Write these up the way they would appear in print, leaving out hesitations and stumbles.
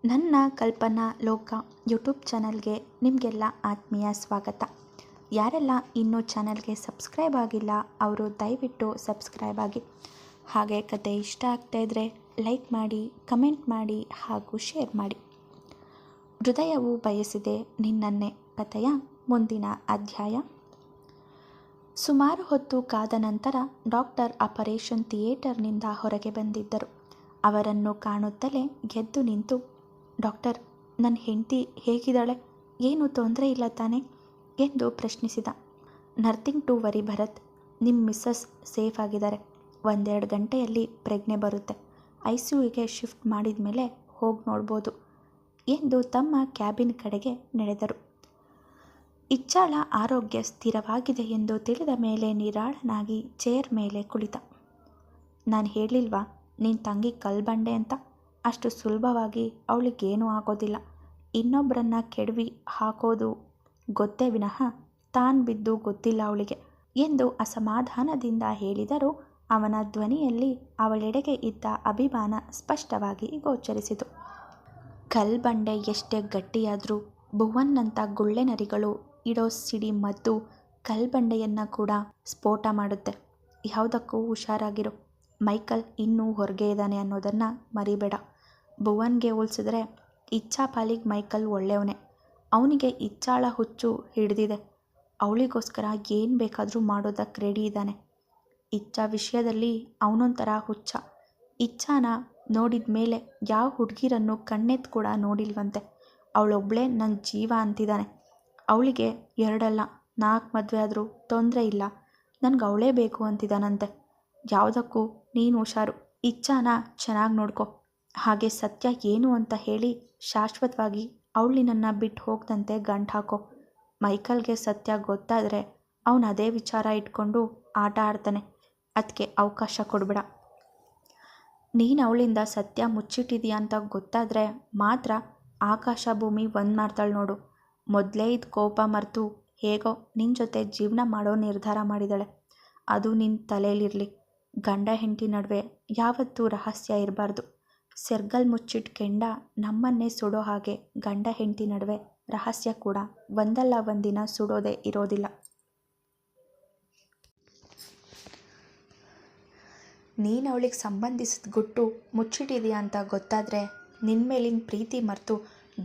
ನನ್ನ ಕಲ್ಪನಾ ಲೋಕ ಯೂಟ್ಯೂಬ್ ಚಾನಲ್ಗೆ ನಿಮಗೆಲ್ಲ ಆತ್ಮೀಯ ಸ್ವಾಗತ. ಯಾರೆಲ್ಲ ಇನ್ನೂ ಚಾನಲ್ಗೆ ಸಬ್ಸ್ಕ್ರೈಬ್ ಆಗಿಲ್ಲ ಅವರು ದಯವಿಟ್ಟು ಸಬ್ಸ್ಕ್ರೈಬ್ ಆಗಿ. ಹಾಗೆ ಕತೆ ಇಷ್ಟ ಆಗ್ತಾಯಿದ್ರೆ ಲೈಕ್ ಮಾಡಿ, ಕಮೆಂಟ್ ಮಾಡಿ ಹಾಗೂ ಶೇರ್ ಮಾಡಿ. ಹೃದಯವು ಬಯಸಿದೆ ನಿನ್ನನ್ನೇ ಕಥೆಯ ಮುಂದಿನ ಅಧ್ಯಾಯ. ಸುಮಾರು ಹೊತ್ತು ಕಾದ ನಂತರ ಡಾಕ್ಟರ್ ಆಪರೇಷನ್ ಥಿಯೇಟರ್ನಿಂದ ಹೊರಗೆ ಬಂದಿದ್ದರು. ಅವರನ್ನು ಕಾಣುತ್ತಲೇ ಎದ್ದು ನಿಂತು, ಡಾಕ್ಟರ್, ನನ್ನ ಹೆಂಡತಿ ಹೇಗಿದ್ದಾಳೆ? ಏನು ತೊಂದರೆ ಇಲ್ಲ ತಾನೆ ಎಂದು ಪ್ರಶ್ನಿಸಿದ. ನಥಿಂಗ್ ಟು ವರಿ ಭರತ್, ನಿಮ್ಮ ಮಿಸ್ಸಸ್ ಸೇಫ್ ಆಗಿದ್ದಾರೆ. 1-2 ಗಂಟೆಯಲ್ಲಿ ಪ್ರಜ್ಞೆ ಬರುತ್ತೆ. ICUಗೆ ಶಿಫ್ಟ್ ಮಾಡಿದ ಮೇಲೆ ಹೋಗಿ ನೋಡ್ಬೋದು ಎಂದು ತಮ್ಮ ಕ್ಯಾಬಿನ್ ಕಡೆಗೆ ನಡೆದರು. ಇಚ್ಛಾಳ ಆರೋಗ್ಯ ಸ್ಥಿರವಾಗಿದೆ ಎಂದು ತಿಳಿದ ಮೇಲೆ ನಿರಾಳನಾಗಿ ಚೇರ್ ಮೇಲೆ ಕುಳಿತ. ನಾನು ಹೇಳಿಲ್ವಾ ನಿನ್ನ ತಂಗಿ ಕಲ್ಬಂಡೆ ಅಂತ? ಅಷ್ಟು ಸುಲಭವಾಗಿ ಅವಳಿಗೇನೂ ಆಗೋದಿಲ್ಲ. ಇನ್ನೊಬ್ಬರನ್ನ ಕೆಡವಿ ಹಾಕೋದು ಗೊತ್ತೇ ವಿನಃ ತಾನು ಬಿದ್ದು ಗೊತ್ತಿಲ್ಲ ಅವಳಿಗೆ ಎಂದು ಅಸಮಾಧಾನದಿಂದ ಹೇಳಿದರೂ ಅವನ ಧ್ವನಿಯಲ್ಲಿ ಅವಳೆಡೆಗೆ ಇದ್ದ ಅಭಿಮಾನ ಸ್ಪಷ್ಟವಾಗಿ ಗೋಚರಿಸಿತು. ಕಲ್ಬಂಡೆ ಎಷ್ಟೇ ಗಟ್ಟಿಯಾದರೂ ಭುವನ್ನಂಥ ಗುಳ್ಳೆನರಿಗಳು ಇಡೋ ಸಿಡಿ ಮದ್ದು ಕಲ್ಬಂಡೆಯನ್ನು ಕೂಡ ಸ್ಫೋಟ ಮಾಡುತ್ತೆ. ಯಾವುದಕ್ಕೂ ಹುಷಾರಾಗಿರು. ಮೈಕಲ್ ಇನ್ನೂ ಹೊರಗೆ ಇದ್ದಾನೆ ಅನ್ನೋದನ್ನು ಮರಿಬೇಡ. ಭುವನ್ಗೆ ಹೋಲಿಸಿದ್ರೆ ಇಚ್ಛಾ ಪಾಲಿಗೆ ಮೈಕಲ್ ಒಳ್ಳೆಯವನೇ. ಅವನಿಗೆ ಇಚ್ಛಾಳ ಹುಚ್ಚು ಹಿಡಿದಿದೆ. ಅವಳಿಗೋಸ್ಕರ ಏನು ಬೇಕಾದರೂ ಮಾಡೋದಕ್ಕೆ ರೆಡಿ ಇದ್ದಾನೆ. ಇಚ್ಛಾ ವಿಷಯದಲ್ಲಿ ಅವನೊಂಥರ ಹುಚ್ಚ. ಇಚ್ಛಾನ ನೋಡಿದ ಮೇಲೆ ಯಾವ ಹುಡುಗಿರನ್ನು ಕಣ್ಣೆತ್ತು ಕೂಡ ನೋಡಿಲ್ವಂತೆ. ಅವಳೊಬ್ಬಳೇ ನನ್ನ ಜೀವ ಅಂತಿದ್ದಾನೆ. ಅವಳಿಗೆ 2 ಅಲ್ಲ 4 ಮದುವೆ ಆದರೂ ತೊಂದರೆ ಇಲ್ಲ, ನನಗೆ ಅವಳೇ ಬೇಕು ಅಂತಿದ್ದಾನಂತೆ. ಯಾವುದಕ್ಕೂ ನೀನು ಹುಷಾರು. ಇಚ್ಛಾನ ಚೆನ್ನಾಗಿ ನೋಡ್ಕೊ. ಹಾಗೆ ಸತ್ಯ ಏನು ಅಂತ ಹೇಳಿ ಶಾಶ್ವತವಾಗಿ ಅವಳಿನನ್ನು ಬಿಟ್ಟು ಹೋಗ್ದಂತೆ ಗಂಟು ಹಾಕೋ. ಮೈಕಲ್ಗೆ ಸತ್ಯ ಗೊತ್ತಾದರೆ ಅವನು ಅದೇ ವಿಚಾರ ಇಟ್ಕೊಂಡು ಆಟ ಆಡ್ತಾನೆ. ಅದಕ್ಕೆ ಅವಕಾಶ ಕೊಡಬೇಡ. ನೀನು ಅವಳಿಂದ ಸತ್ಯ ಮುಚ್ಚಿಟ್ಟಿದೀಯ ಅಂತ ಗೊತ್ತಾದರೆ ಮಾತ್ರ ಆಕಾಶ ಭೂಮಿ ಒಂದು ಮಾಡ್ತಾಳೆ ನೋಡು. ಮೊದಲೇ ಇದು ಕೋಪ ಮರೆತು ಹೇಗೋ ನಿನ್ನ ಜೊತೆ ಜೀವನ ಮಾಡೋ ನಿರ್ಧಾರ ಮಾಡಿದಾಳೆ. ಅದು ನಿನ್ನ ತಲೆಯಲ್ಲಿರಲಿ. ಗಂಡ ಹೆಂಡತಿ ನಡುವೆ ಯಾವತ್ತೂ ರಹಸ್ಯ ಇರಬಾರ್ದು. ಸೆರ್ಗಲ್ ಮುಚ್ಚಿಟ್ಟು ಕೆಂಡ ನಮ್ಮನ್ನೇ ಸುಡೋ ಹಾಗೆ ಗಂಡ ಹೆಂಡತಿ ನಡುವೆ ರಹಸ್ಯ ಕೂಡ ಒಂದಲ್ಲ ಒಂದಿನ ಸುಡೋದೇ ಇರೋದಿಲ್ಲ. ನೀನು ಅವಳಿಗೆ ಸಂಬಂಧಿಸಿದ ಗುಟ್ಟು ಮುಚ್ಚಿಟ್ಟಿದೆಯಾ ಅಂತ ಗೊತ್ತಾದರೆ ನಿನ್ನ ಮೇಲಿನ ಪ್ರೀತಿ ಮರೆತು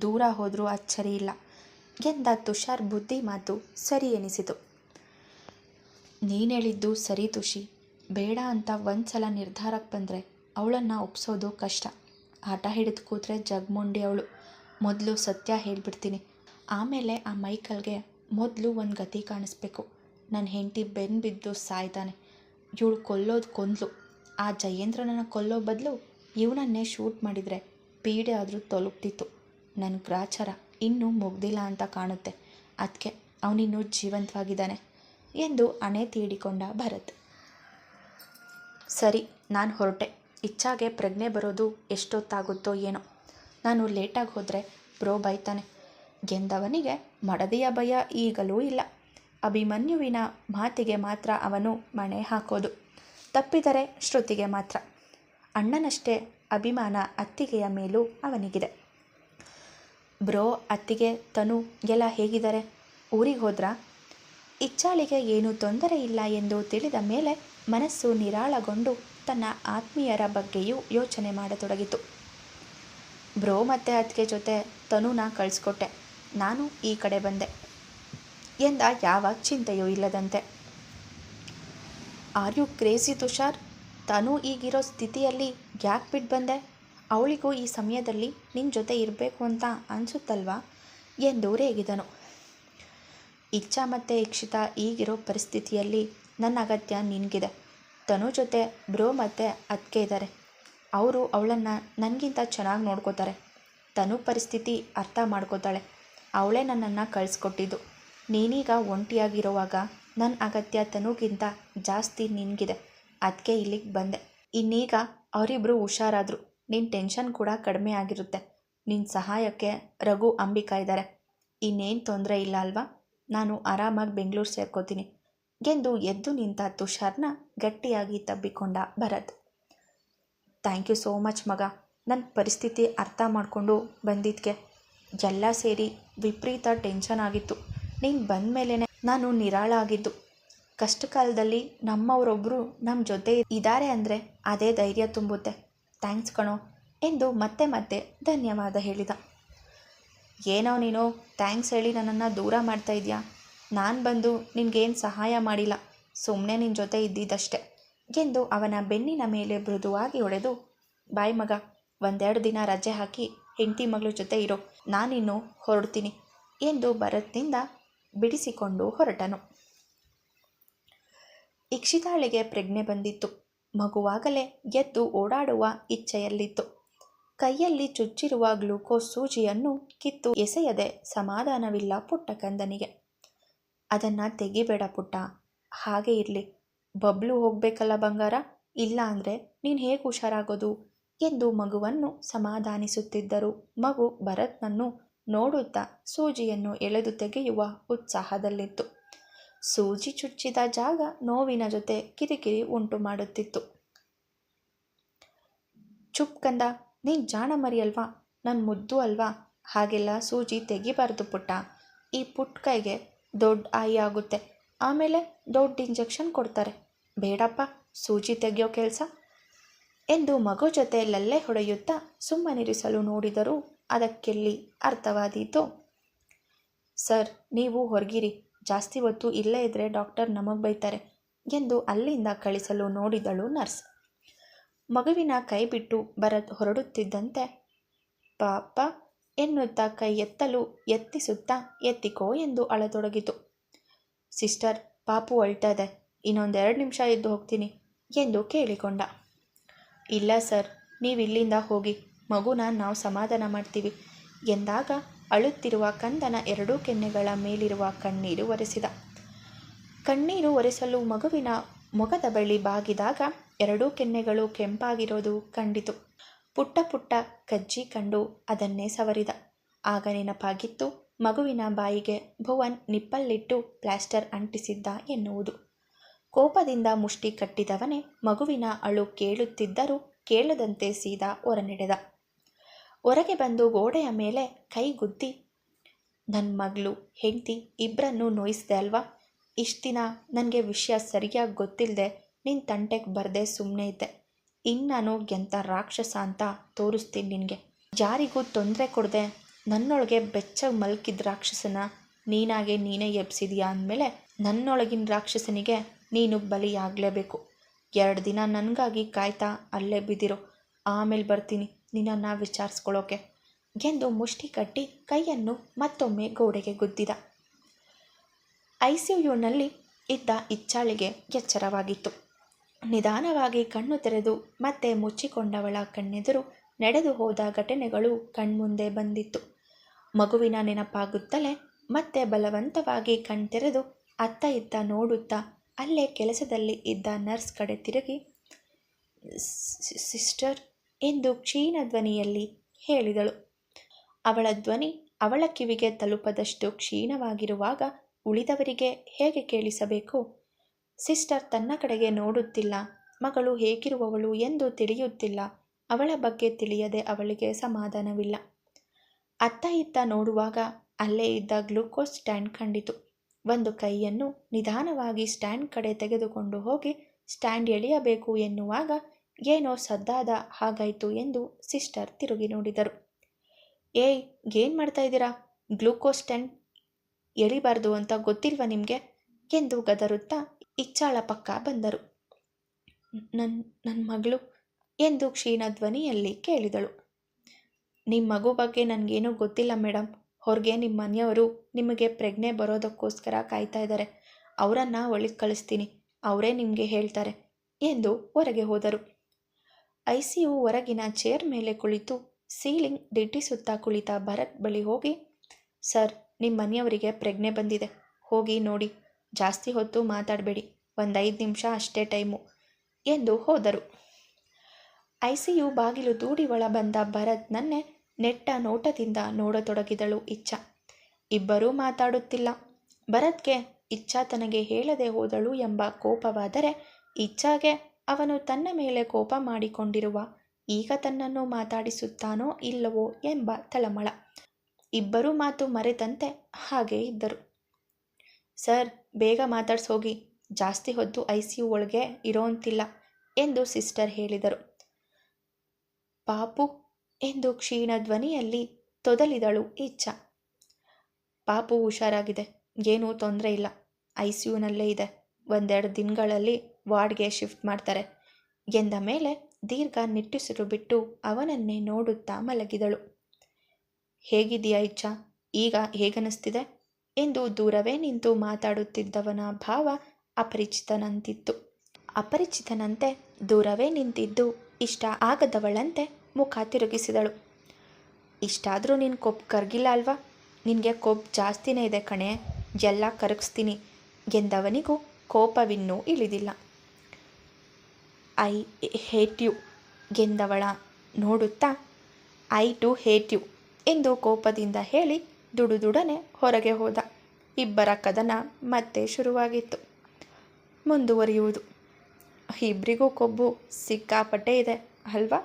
ದೂರ ಹೋದರೂ ಅಚ್ಚರಿ ಇಲ್ಲ ಎಂದ ತುಷಾರ್ ಬುದ್ಧಿ ಮಾತು ಸರಿ ಎನಿಸಿತು. ನೀನು ಹೇಳಿದ್ದು ಸರಿ ತುಷಿ. ಬೇಡ ಅಂತ ಒಂದು ಸಲ ನಿರ್ಧಾರಕ್ಕೆ ಬಂದರೆ ಅವಳನ್ನು ಒಪ್ಸೋದು ಕಷ್ಟ. ಆಟ ಹಿಡಿದು ಕೂತ್ರೆ ಜಗ್ಮುಂಡಿ ಅವಳು. ಮೊದಲು ಸತ್ಯ ಹೇಳಿಬಿಡ್ತೀನಿ. ಆಮೇಲೆ ಆ ಮೈಕಲ್ಗೆ ಮೊದಲು ಒಂದು ಗತಿ ಕಾಣಿಸ್ಬೇಕು. ನನ್ನ ಹೆಂಡತಿ ಬೆನ್ನು ಬಿದ್ದು ಸಾಯ್ತಾನೆ. ಇವಳು ಕೊಲ್ಲೋದು ಕೊಂದ್ಲು. ಆ ಜಯೇಂದ್ರನನ್ನು ಕೊಲ್ಲೋ ಬದಲು ಇವನನ್ನೇ ಶೂಟ್ ಮಾಡಿದರೆ ಪೀಡೆ ಆದರೂ ತೊಲಗ್ತಿತ್ತು. ನನ್ನ ಗ್ರಾಚಾರ ಇನ್ನೂ ಮುಗ್ದಿಲ್ಲ ಅಂತ ಕಾಣುತ್ತೆ. ಅದಕ್ಕೆ ಅವನಿನ್ನೂ ಜೀವಂತವಾಗಿದ್ದಾನೆ ಎಂದು ಹಣೆ ತೀಡಿಕೊಂಡ ಭರತ್. ಸರಿ, ನಾನು ಹೊರಟೆ. ಇಚ್ಛಾಗೆ ಪ್ರಜ್ಞೆ ಬರೋದು ಎಷ್ಟೊತ್ತಾಗುತ್ತೋ ಏನೋ. ನಾನು ಲೇಟಾಗಿ ಹೋದರೆ ಬ್ರೋ ಬೈತಾನೆ ಎಂದವನಿಗೆ ಮಡದಿಯ ಭಯ ಈಗಲೂ ಇಲ್ಲ. ಅಭಿಮನ್ಯುವಿನ ಮಾತಿಗೆ ಮಾತ್ರ ಅವನು ಮಣೆ ಹಾಕೋದು. ತಪ್ಪಿದರೆ ಶ್ರುತಿಗೆ ಮಾತ್ರ. ಅಣ್ಣನಷ್ಟೇ ಅಭಿಮಾನ ಅತ್ತಿಗೆಯ ಮೇಲೂ ಅವನಿಗಿದೆ. ಬ್ರೋ, ಅತ್ತಿಗೆ, ತನು ಎಲ್ಲ ಹೇಗಿದ್ದಾರೆ? ಊರಿಗೆ ಹೋದ್ರಾ? ಇಚ್ಛಾಳಿಗೆ ಏನೂ ತೊಂದರೆ ಇಲ್ಲ ಎಂದು ತಿಳಿದ ಮೇಲೆ ಮನಸ್ಸು ನಿರಾಳಗೊಂಡು ತನ್ನ ಆತ್ಮೀಯರ ಬಗ್ಗೆಯೂ ಯೋಚನೆ ಮಾಡತೊಡಗಿತು. ಬ್ರೋ ಮತ್ತು ಅತ್ತಿಗೆ ಜೊತೆ ತನುನ ಕಳಿಸ್ಕೊಟ್ಟೆ. ನಾನು ಈ ಕಡೆ ಬಂದೆ ಎಂದ ಯಾವ ಚಿಂತೆಯೂ ಇಲ್ಲದಂತೆ. Are you crazy Tushar? ತನು ಈಗಿರೋ ಸ್ಥಿತಿಯಲ್ಲಿ ಯಾಕೆ ಬಿಟ್ಟು ಬಂದೆ? ಅವಳಿಗೂ ಈ ಸಮಯದಲ್ಲಿ ನಿನ್ನ ಜೊತೆ ಇರಬೇಕು ಅಂತ ಅನಿಸುತ್ತಲ್ವಾ ಎಂದು ರೇಗಿದನು. ಇಚ್ಛಾ ಮತ್ತು ಇಕ್ಷಿತಾ ಈಗಿರೋ ಪರಿಸ್ಥಿತಿಯಲ್ಲಿ ನನ್ನ ಅಗತ್ಯ ನಿನಗಿದೆ. ತನು ಜೊತೆ ಬ್ರೋ ಮತ್ತು ಅತ್ತಿಗೆ ಇದ್ದಾರೆ. ಅವರು ಅವಳನ್ನು ನನಗಿಂತ ಚೆನ್ನಾಗಿ ನೋಡ್ಕೋತಾರೆ. ತನು ಪರಿಸ್ಥಿತಿ ಅರ್ಥ ಮಾಡ್ಕೋತಾಳೆ. ಅವಳೇ ನನ್ನನ್ನು ಕಳಿಸ್ಕೊಟ್ಟಿದ್ದು. ನೀನೀಗ ಒಂಟಿಯಾಗಿರುವಾಗ ನನ್ನ ಅಗತ್ಯ ತನುಗಿಂತ ಜಾಸ್ತಿ ನಿನಗಿದೆ. ಅದಕ್ಕೆ ಇಲ್ಲಿಗೆ ಬಂದೆ. ಇನ್ನೀಗ ಅವರಿಬ್ಬರು ಹುಷಾರಾದರು. ನಿನ್ನ ಟೆನ್ಷನ್ ಕೂಡ ಕಡಿಮೆ ಆಗಿರುತ್ತೆ. ನಿನ್ನ ಸಹಾಯಕ್ಕೆ ರಘು, ಅಂಬಿಕಾ ಇದ್ದಾರೆ. ಇನ್ನೇನು ತೊಂದರೆ ಇಲ್ಲ ಅಲ್ವಾ? ನಾನು ಆರಾಮಾಗಿ ಬೆಂಗಳೂರು ಸೇರ್ಕೋತೀನಿ ಎಂದು ಎದ್ದು ನಿಂತ ತುಷಾರ್ನ ಗಟ್ಟಿಯಾಗಿ ತಬ್ಬಿಕೊಂಡ Bharat. Thank you so much ಮಗ. ನನ್ನ ಪರಿಸ್ಥಿತಿ ಅರ್ಥ ಮಾಡಿಕೊಂಡು ಬಂದಿದ್ದಕ್ಕೆ. ಎಲ್ಲ ಸೇರಿ ವಿಪರೀತ ಟೆನ್ಷನ್ ಆಗಿತ್ತು. ನೀನು ಬಂದ ಮೇಲೇ ನಾನು ನಿರಾಳ ಆಗಿದ್ದು. ಕಷ್ಟ ಕಾಲದಲ್ಲಿ ನಮ್ಮವರೊಬ್ಬರು ನಮ್ಮ ಜೊತೆ ಇದ್ದಾರೆ ಅಂದರೆ ಅದೇ ಧೈರ್ಯ ತುಂಬುತ್ತೆ. ಥ್ಯಾಂಕ್ಸ್ ಕಣೋ ಎಂದು ಮತ್ತೆ ಮತ್ತೆ ಧನ್ಯವಾದ ಹೇಳಿದ. ಏನೋ ನೀನು ಥ್ಯಾಂಕ್ಸ್ ಹೇಳಿ ನನ್ನನ್ನು ದೂರ ಮಾಡ್ತಾ ಇದೆಯಾ? ನಾನು ಬಂದು ನಿನಗೇನು ಸಹಾಯ ಮಾಡಿಲ್ಲ, ಸುಮ್ಮನೆ ನಿನ್ನ ಜೊತೆ ಇದ್ದಿದ್ದಷ್ಟೆ ಎಂದು ಅವನ ಬೆನ್ನಿನ ಮೇಲೆ ಮೃದುವಾಗಿ ಹೊಡೆದು, ಬಾಯ್ ಮಗ, 1-2 ದಿನ ರಜೆ ಹಾಕಿ ಹೆಂಡತಿ ಮಗಳ ಜೊತೆ ಇರೋ, ನಾನಿನ್ನು ಹೊರಡ್ತೀನಿ ಎಂದು ಭರತ್ನಿಂದ ಬಿಡಿಸಿಕೊಂಡು ಹೊರಟನು. ಇಕ್ಷಿತಾಳಿಗೆ ಪ್ರಜ್ಞೆ ಬಂದಿತ್ತು. ಮಗುವಾಗಲೇ ಎದ್ದು ಓಡಾಡುವ ಇಚ್ಛೆಯಲ್ಲಿತ್ತು. ಕೈಯಲ್ಲಿ ಚುಚ್ಚಿರುವ ಗ್ಲೂಕೋಸ್ ಸೂಜಿಯನ್ನು ಕಿತ್ತು ಎಸೆಯದೆ ಸಮಾಧಾನವಿಲ್ಲ ಪುಟ್ಟ ಕಂದನಿಗೆ. ಅದನ್ನು ತೆಗಿಬೇಡ ಪುಟ್ಟ, ಹಾಗೆ ಇರಲಿ. ಬಬ್ಲು ಹೋಗಬೇಕಲ್ಲ ಬಂಗಾರ, ಇಲ್ಲ ಅಂದರೆ ನೀನು ಹೇಗೆ ಹುಷಾರಾಗೋದು ಎಂದು ಮಗುವನ್ನು ಸಮಾಧಾನಿಸುತ್ತಿದ್ದರು. ಮಗು ಭರತ್ನನ್ನು ನೋಡುತ್ತಾ ಸೂಜಿಯನ್ನು ಎಳೆದು ತೆಗೆಯುವ ಉತ್ಸಾಹದಲ್ಲಿತ್ತು. ಸೂಜಿ ಚುಚ್ಚಿದ ಜಾಗ ನೋವಿನ ಜೊತೆ ಕಿರಿಕಿರಿ ಉಂಟು ಮಾಡುತ್ತಿತ್ತು. ಚುಪ್ ಕಂದ, ನೀನು ಜಾಣ ಮರಿ ಅಲ್ವಾ, ನನ್ನ ಮುದ್ದು ಅಲ್ವಾ, ಹಾಗೆಲ್ಲ ಸೂಜಿ ತೆಗಿಬಾರ್ದು ಪುಟ್ಟ. ಈ ಪುಟ್ಟ ಕೈಗೆ ದೊಡ್ಡ ಆಯಿ ಆಗುತ್ತೆ, ಆಮೇಲೆ ದೊಡ್ಡ ಇಂಜೆಕ್ಷನ್ ಕೊಡ್ತಾರೆ. ಬೇಡಪ್ಪ ಸೂಜಿ ತೆಗೆಯೋ ಕೆಲಸ ಎಂದು ಮಗು ಜೊತೆ ಲಲ್ಲೆ ಹೊಡೆಯುತ್ತಾ ಸುಮ್ಮನಿರಿಸಲು ನೋಡಿದರೂ ಅದಕ್ಕೆಲ್ಲಿ ಅರ್ಥವಾದೀತು. ಸರ್, ನೀವು ಹೊರಗಿರಿ, ಜಾಸ್ತಿ ಹೊತ್ತು ಇಲ್ಲೇ ಇದ್ದರೆ ಡಾಕ್ಟರ್ ನಮಗೆ ಬೈತಾರೆ ಎಂದು ಅಲ್ಲಿಂದ ಕಳಿಸಲು ನೋಡಿದಳು ನರ್ಸ್. ಮಗುವಿನ ಕೈ ಬಿಟ್ಟು ಭರತ್ ಹೊರಡುತ್ತಿದ್ದಂತೆ ಪಾಪ ಎನ್ನುತ್ತಾ ಕೈ ಎತ್ತಲು ಯತ್ನಿಸುತ್ತಾ ಎತ್ತಿಕೋ ಎಂದು ಅಳತೊಡಗಿತು. ಸಿಸ್ಟರ್, ಪಾಪು ಅಳ್ತಾ ಇದೆ, ಇನ್ನೊಂದು 2 ನಿಮಿಷ ಎದ್ದು ಹೋಗ್ತೀನಿ ಎಂದು ಕೇಳಿಕೊಂಡ. ಇಲ್ಲ ಸರ್, ನೀವು ಇಲ್ಲಿಂದ ಹೋಗಿ, ಮಗುನ ನಾವು ಸಮಾಧಾನ ಮಾಡ್ತೀವಿ ಎಂದಾಗ ಅಳುತ್ತಿರುವ ಕಂದನ 2 ಕೆನ್ನೆಗಳ ಮೇಲಿರುವ ಕಣ್ಣೀರು ಒರೆಸಿದ. ಕಣ್ಣೀರು ಒರೆಸಲು ಮಗುವಿನ ಮೊಗದ ಬಳಿ ಬಾಗಿದಾಗ 2 ಕೆನ್ನೆಗಳು ಕೆಂಪಾಗಿರೋದು ಕಂಡಿತು. ಪುಟ್ಟ ಪುಟ್ಟ ಕಜ್ಜಿ ಕಂಡು ಅದನ್ನೇ ಸವರಿದ. ಆಗ ನೆನಪಾಗಿತ್ತು ಮಗುವಿನ ಬಾಯಿಗೆ ಭುವನ್ ನಿಪ್ಪಲ್ಲಿಟ್ಟು ಪ್ಲಾಸ್ಟರ್ ಅಂಟಿಸಿದ್ದ ಎನ್ನುವುದು. ಕೋಪದಿಂದ ಮುಷ್ಟಿ ಕಟ್ಟಿದವನೇ ಮಗುವಿನ ಅಳು ಕೇಳುತ್ತಿದ್ದರೂ ಕೇಳದಂತೆ ಸೀದಾ ಹೊರನಡೆದ. ಹೊರಗೆ ಬಂದು ಗೋಡೆಯ ಮೇಲೆ ಕೈಗುದ್ದಿ, ನನ್ನ ಮಗಳು ಹೆಂಡತಿ ಇಬ್ಬರನ್ನೂ ನೋಯಿಸಿದೆ ಅಲ್ವಾ, ಇಷ್ಟು ದಿನ ನನಗೆ ವಿಷಯ ಸರಿಯಾಗಿ ಗೊತ್ತಿಲ್ಲದೆ ನಿನ್ನ ತಂಟೆಗೆ ಬರದೆ ಸುಮ್ಮನೆ ಇದ್ದೆ. ಇನ್ನು ನಾನು ಎಂಥ ರಾಕ್ಷಸ ಅಂತ ತೋರಿಸ್ತೀನಿ ನಿನಗೆ. ಯಾರಿಗೂ ತೊಂದರೆ ಕೊಡದೆ ನನ್ನೊಳಗೆ ಬೆಚ್ಚಗೆ ಮಲ್ಕಿದ ರಾಕ್ಷಸನ ನೀನಾಗೆ ನೀನೇ ಎಬ್ಸಿದೀಯಾ ಅಂದಮೇಲೆ ನನ್ನೊಳಗಿನ ರಾಕ್ಷಸನಿಗೆ ನೀನು ಬಲಿಯಾಗಲೇಬೇಕು. 2 ದಿನ ನನಗಾಗಿ ಕಾಯ್ತಾ ಅಲ್ಲೇ ಬಿದ್ದಿರೋ, ಆಮೇಲೆ ಬರ್ತೀನಿ ನಿನ್ನನ್ನು ವಿಚಾರಿಸ್ಕೊಳ್ಳೋಕೆ ಎಂದು ಮುಷ್ಟಿ ಕಟ್ಟಿ ಕೈಯನ್ನು ಮತ್ತೊಮ್ಮೆ ಗೋಡೆಗೆ ಗುದ್ದಿದ. ICUನಲ್ಲಿ ಇದ್ದ ಇಚ್ಛಾಳಿಗೆ ಎಚ್ಚರವಾಗಿತ್ತು. ನಿಧಾನವಾಗಿ ಕಣ್ಣು ತೆರೆದು ಮತ್ತೆ ಮುಚ್ಚಿಕೊಂಡವಳ ಕಣ್ಣೆದುರು ನಡೆದು ಹೋದ ಘಟನೆಗಳು ಕಣ್ಮುಂದೆ ಬಂದಿತ್ತು. ಮಗುವಿನ ನೆನಪಾಗುತ್ತಲೇ ಮತ್ತೆ ಬಲವಂತವಾಗಿ ಕಣ್ತೆರೆದು ಅತ್ತ ಇತ್ತ ನೋಡುತ್ತಾ ಅಲ್ಲೇ ಕೆಲಸದಲ್ಲಿ ಇದ್ದ ನರ್ಸ್ ಕಡೆ ತಿರುಗಿ, ಸಿಸ್ಟರ್ ಎಂದು ಕ್ಷೀಣ ಧ್ವನಿಯಲ್ಲಿ ಹೇಳಿದಳು. ಅವಳ ಧ್ವನಿ ಅವಳ ಕಿವಿಗೆ ತಲುಪದಷ್ಟು ಕ್ಷೀಣವಾಗಿರುವಾಗ ಉಳಿದವರಿಗೆ ಹೇಗೆ ಕೇಳಿಸಬೇಕು? ಸಿಸ್ಟರ್ ತನ್ನ ಕಡೆಗೆ ನೋಡುತ್ತಿಲ್ಲ, ಮಗಳು ಹೇಗಿರುವವಳು ಎಂದು ತಿಳಿಯುತ್ತಿಲ್ಲ. ಅವಳ ಬಗ್ಗೆ ತಿಳಿಯದೆ ಅವಳಿಗೆ ಸಮಾಧಾನವಿಲ್ಲ. ಅತ್ತ ಇತ್ತ ನೋಡುವಾಗ ಅಲ್ಲೇ ಇದ್ದ ಗ್ಲೂಕೋಸ್ ಸ್ಟ್ಯಾಂಡ್ ಕಂಡಿತು. ಒಂದು ಕೈಯನ್ನು ನಿಧಾನವಾಗಿ ಸ್ಟ್ಯಾಂಡ್ ಕಡೆ ತೆಗೆದುಕೊಂಡು ಹೋಗಿ ಸ್ಟ್ಯಾಂಡ್ ಎಳೆಯಬೇಕು ಎನ್ನುವಾಗ ಏನೋ ಸದ್ದಾದ ಹಾಗಾಯಿತು ಎಂದು ಸಿಸ್ಟರ್ ತಿರುಗಿ ನೋಡಿದರು. ಏಯ್, ಏನು ಮಾಡ್ತಾ ಇದ್ದೀರಾ? ಗ್ಲೂಕೋಸ್ ಸ್ಟ್ಯಾಂಡ್ ಎಳಿಬಾರ್ದು ಅಂತ ಗೊತ್ತಿಲ್ವಾ ನಿಮಗೆ ಎಂದು ಗದರುತ್ತಾ ಇಚ್ಛಾಳ ಪಕ್ಕ ಬಂದರು. ನನ್ನ ಮಗಳು ಎಂದು ಕ್ಷೀಣ ಧ್ವನಿಯಲ್ಲಿ ಕೇಳಿದಳು. ನಿಮ್ಮ ಮಗು ಬಗ್ಗೆ ನನಗೇನೂ ಗೊತ್ತಿಲ್ಲ ಮೇಡಮ್. ಹೊರಗೆ ನಿಮ್ಮ ಮನೆಯವರು ನಿಮಗೆ ಪ್ರಜ್ಞೆ ಬರೋದಕ್ಕೋಸ್ಕರ ಕಾಯ್ತಾ ಇದ್ದಾರೆ. ಅವರನ್ನು ಒಳಗೆ ಕಳಿಸ್ತೀನಿ, ಅವರೇ ನಿಮಗೆ ಹೇಳ್ತಾರೆ ಎಂದು ಹೊರಗೆ ಹೋದರು. ICU ಹೊರಗಿನ ಚೇರ್ ಮೇಲೆ ಕುಳಿತು ಸೀಲಿಂಗ್ ದಿಟ್ಟಿಸುತ್ತಾ ಕುಳಿತ ಭರತ್ ಬಳಿ ಹೋಗಿ, ಸರ್, ನಿಮ್ಮ ಮನೆಯವರಿಗೆ ಪ್ರಜ್ಞೆ ಬಂದಿದೆ, ಹೋಗಿ ನೋಡಿ, ಜಾಸ್ತಿ ಹೊತ್ತು ಮಾತಾಡಬೇಡಿ, ಒಂದು 5 ನಿಮಿಷ ಅಷ್ಟೇ ಟೈಮು ಎಂದು ಹೋದರು. ICU ಬಾಗಿಲು ದೂಡಿ ಒಳ ಬಂದ ಭರತ್ನನ್ನೇ ನೆಟ್ಟ ನೋಟದಿಂದ ನೋಡತೊಡಗಿದಳು ಇಚ್ಛಾ. ಇಬ್ಬರೂ ಮಾತಾಡುತ್ತಿಲ್ಲ. ಭರತ್ಗೆ ಇಚ್ಛಾ ತನಗೆ ಹೇಳದೆ ಹೋದಳು ಎಂಬ ಕೋಪವಾದರೆ ಇಚ್ಛಾಗೆ ಅವನು ತನ್ನ ಮೇಲೆ ಕೋಪ ಮಾಡಿಕೊಂಡಿರುವ ಈಗ ತನ್ನನ್ನು ಮಾತಾಡಿಸುತ್ತಾನೋ ಇಲ್ಲವೋ ಎಂಬ ತಳಮಳ. ಇಬ್ಬರೂ ಮಾತು ಮರೆತಂತೆ ಹಾಗೇ ಇದ್ದರು. ಸರ್, ಬೇಗ ಮಾತಾಡ್ಸೋಗಿ, ಜಾಸ್ತಿ ಹೊತ್ತು ICU ಒಳಗೆ ಇರೋಂತಿಲ್ಲ ಎಂದು ಸಿಸ್ಟರ್ ಹೇಳಿದರು. ಪಾಪು ಎಂದು ಕ್ಷೀಣ ಧ್ವನಿಯಲ್ಲಿ ತೊದಲಿದಳು ಇಚ್ಛಾ. ಪಾಪು ಹುಷಾರಾಗಿದೆ, ಏನೂ ತೊಂದರೆ ಇಲ್ಲ, ICUನಲ್ಲೇ ಇದೆ, 1-2 ದಿನಗಳಲ್ಲಿ ವಾರ್ಡ್ಗೆ ಶಿಫ್ಟ್ ಮಾಡ್ತಾರೆ ಎಂದ ಮೇಲೆ ದೀರ್ಘ ನಿಟ್ಟುಸಿರು ಬಿಟ್ಟು ಅವನನ್ನೇ ನೋಡುತ್ತಾ ಮಲಗಿದಳು. ಹೇಗಿದೆಯಾ ಇಚ್ಛಾ, ಈಗ ಹೇಗನ್ನಿಸ್ತಿದೆ ಎಂದು ದೂರವೇ ನಿಂತು ಮಾತಾಡುತ್ತಿದ್ದವನ ಭಾವ ಅಪರಿಚಿತನಂತಿತ್ತು. ಅಪರಿಚಿತನಂತೆ ದೂರವೇ ನಿಂತಿದ್ದು ಇಷ್ಟ ಆಗದವಳಂತೆ ಮುಖ ತಿರುಗಿಸಿದಳು. ಇಷ್ಟಾದರೂ ನಿನ್ನ ಕೊಬ್ಬು ಕರಗಿಲ್ಲ ಅಲ್ವಾ? ನಿನಗೆ ಕೊಬ್ಬು ಜಾಸ್ತಿನೇ ಇದೆ ಕಣೆ, ಎಲ್ಲ ಕರಗಿಸ್ತೀನಿ ಎಂದವನಿಗೂ ಕೋಪವಿನ್ನೂ ಇಳಿದಿಲ್ಲ. ಐ ಹೇಟ್ ಯು ಎಂದವಳ ನೋಡುತ್ತಾ ಐ ಟು ಹೇಟ್ ಯು ಎಂದು ಕೋಪದಿಂದ ಹೇಳಿ ದುಡುದುಡನೆ ಹೊರಗೆ ಹೋದ. ಇಬ್ಬರ ಕದನ ಮತ್ತೆ ಶುರುವಾಗಿತ್ತು. ಮುಂದುವರಿಯುವುದು. ಇಬ್ಬರಿಗೂ ಕೊಬ್ಬು ಸಿಕ್ಕಾಪಟ್ಟೆ ಇದೆ ಅಲ್ವಾ?